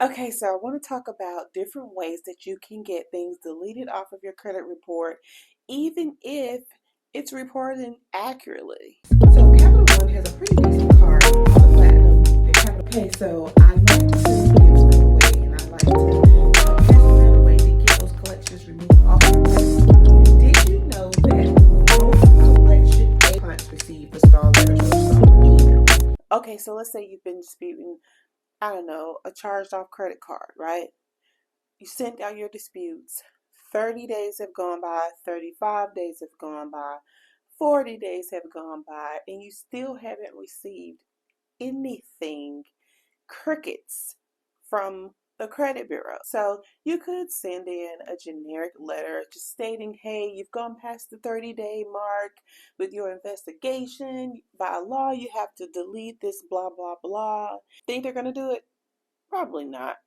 Okay, so I want to talk about different ways that you can get things deleted off of your credit report, even if it's reported accurately. So Capital One has a pretty decent card called the Platinum. Okay, so I like to give them away, and I like to pass them out away to get those collections removed off your credit report. Did you know that most collection clients receive the star letters or star email? Okay, so let's say you've been disputing, I don't know, a charged off credit card, right? You sent out your disputes. 30 days have gone by, 35 days have gone by, 40 days have gone by, and you still haven't received anything, crickets, from the credit bureau. So you could send in a generic letter just stating, hey, you've gone past the 30-day mark with your investigation. By law, you have to delete this, blah, blah, blah. Think they're going to do it? Probably not.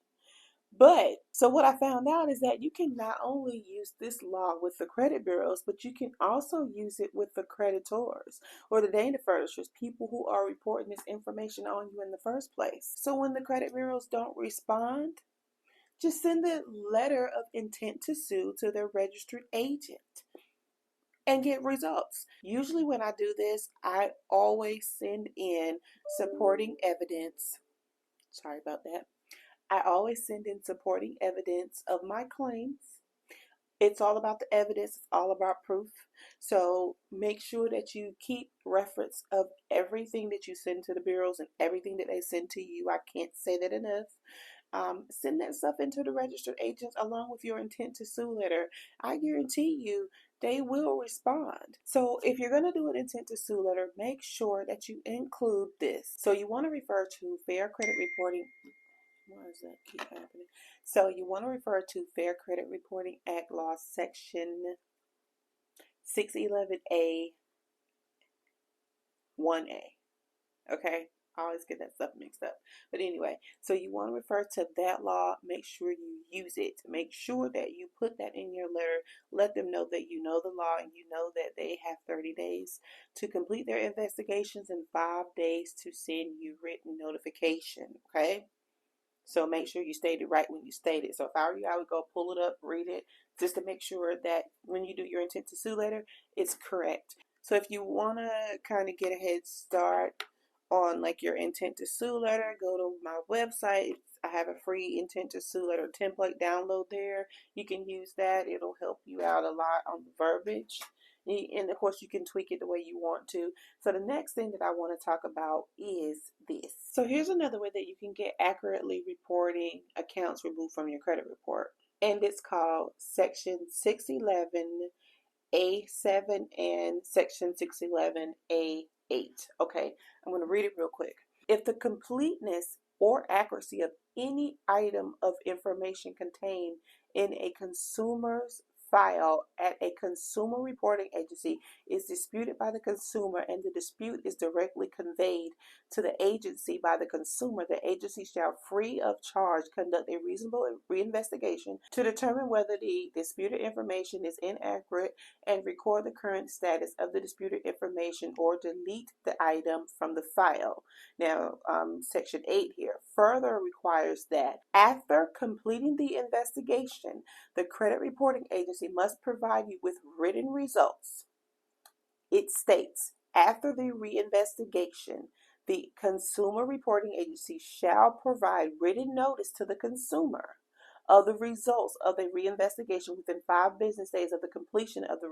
But so what I found out is that you can not only use this law with the credit bureaus, but you can also use it with the creditors or the data furnishers, people who are reporting this information on you in the first place. So when the credit bureaus don't respond, just send a letter of intent to sue to their registered agent and get results. Usually when I do this, I always send in supporting evidence. Sorry about that. I always send in supporting evidence of my claims. It's all about the evidence, it's all about proof. So make sure that you keep reference of everything that you send to the bureaus and everything that they send to you. I can't say that enough. Send that stuff into the registered agents along with your intent to sue letter. I guarantee you they will respond. So if you're going to do an intent to sue letter, make sure that you include this. So you want to refer to Fair Credit Reporting. Why does that keep happening? So you want to refer to Fair Credit Reporting Act Law Section 611A 1A. Okay? I always get that stuff mixed up. But anyway, so you want to refer to that law. Make sure you use it. Make sure that you put that in your letter. Let them know that you know the law and you know that they have 30 days to complete their investigations and 5 days to send you written notification. Okay? So make sure you state it right when you state it. So if I were you, I would go pull it up, read it, just to make sure that when you do your intent to sue letter, it's correct. So if you want to kind of get a head start on like your intent to sue letter, go to my website. I have a free intent to sue letter template download there. You can use that. It'll help you out a lot on the verbiage. And of course, you can tweak it the way you want to. So the next thing that I want to talk about is this. So here's another way that you can get accurately reporting accounts removed from your credit report. And it's called Section 611A7 and Section 611A8. Okay, I'm going to read it real quick. If the completeness or accuracy of any item of information contained in a consumer's file at a consumer reporting agency is disputed by the consumer and the dispute is directly conveyed to the agency by the consumer, the agency shall free of charge conduct a reasonable reinvestigation to determine whether the disputed information is inaccurate and record the current status of the disputed information or delete the item from the file. Now, Section 8 here further requires that after completing the investigation, the credit reporting agency must provide you with written results. It states, after the reinvestigation, the consumer reporting agency shall provide written notice to the consumer of the results of the reinvestigation within 5 business days of the completion of the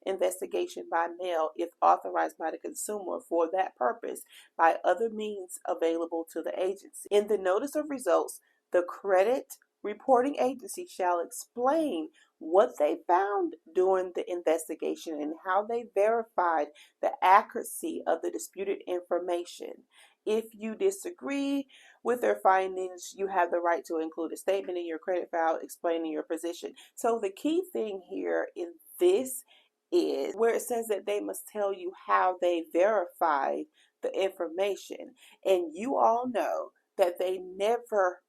reinvestigation by mail if authorized by the consumer for that purpose by other means available to the agency. In the notice of results, the credit reporting agency shall explain what they found during the investigation and how they verified the accuracy of the disputed information. If you disagree with their findings, you have the right to include a statement in your credit file explaining your position. So the key thing here in this is where it says that they must tell you how they verified the information. And you all know that they never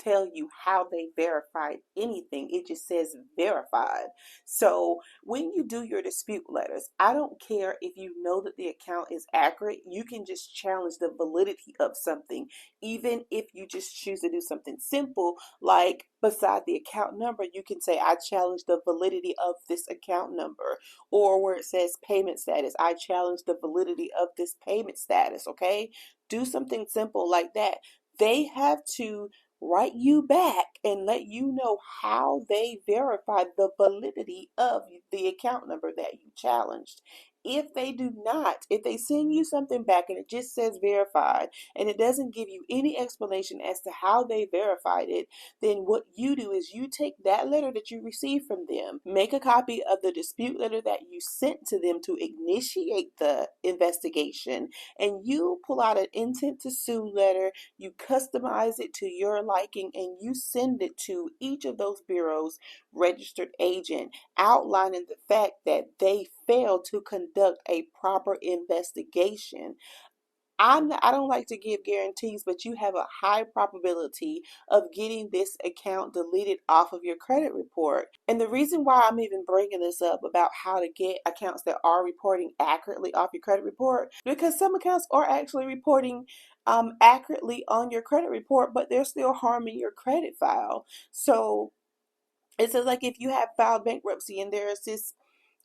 tell you how they verified anything. It just says verified. So when you do your dispute letters, I don't care if you know that the account is accurate. You can just challenge the validity of something, even if you just choose to do something simple, like beside the account number, you can say, I challenge the validity of this account number. Or where it says payment status, I challenge the validity of this payment status, okay? Do something simple like that. They have to write you back and let you know how they verified the validity of the account number that you challenged. If they do not, if they send you something back and it just says verified and it doesn't give you any explanation as to how they verified it, then what you do is you take that letter that you received from them, make a copy of the dispute letter that you sent to them to initiate the investigation, and you pull out an intent to sue letter, you customize it to your liking, and you send it to each of those bureaus' registered agent, outlining the fact that they failed to conduct a proper investigation. I don't like to give guarantees, but you have a high probability of getting this account deleted off of your credit report. And the reason why I'm even bringing this up about how to get accounts that are reporting accurately off your credit report, because some accounts are actually reporting accurately on your credit report, but they're still harming your credit file. So it says, like, if you have filed bankruptcy and there's this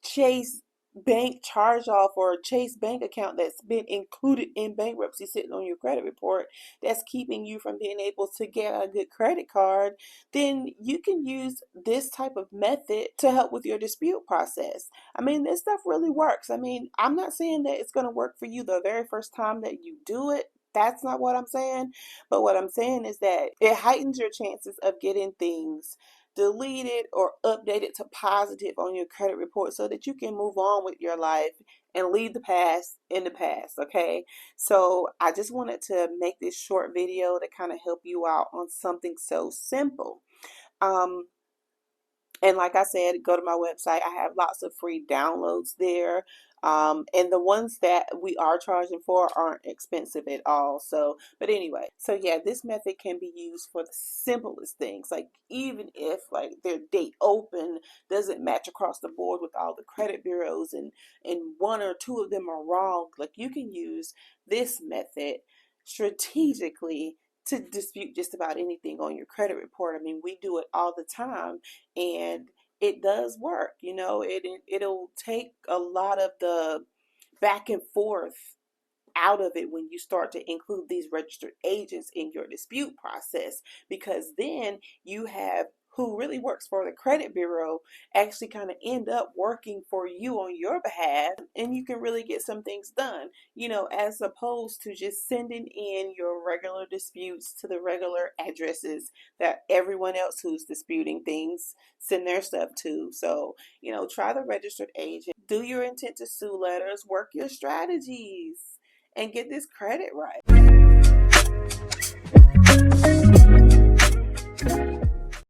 Chase Bank charge off or Chase Bank account that's been included in bankruptcy sitting on your credit report that's keeping you from being able to get a good credit card, then you can use this type of method to help with your dispute process. I mean, this stuff really works. I mean, I'm not saying that it's going to work for you the very first time that you do it. That's not what I'm saying. But what I'm saying is that it heightens your chances of getting things deleted or updated to positive on your credit report so that you can move on with your life and leave the past in the past, okay? So I just wanted to make this short video to kind of help you out on something so simple. And like I said, go to my website. I have lots of free downloads there. And the ones that we are charging for aren't expensive at all. So, but anyway, so yeah, this method can be used for the simplest things. Like even if like their date open doesn't match across the board with all the credit bureaus and one or two of them are wrong, like you can use this method strategically to dispute just about anything on your credit report. I mean, we do it all the time and it does work. You know, it'll take a lot of the back and forth out of it when you start to include these registered agents in your dispute process, because then you have who really works for the credit bureau actually kind of end up working for you on your behalf, and you can really get some things done, you know, as opposed to just sending in your regular disputes to the regular addresses that everyone else who's disputing things send their stuff to. So, you know, try the registered agent, do your intent to sue letters, work your strategies, and get this credit right.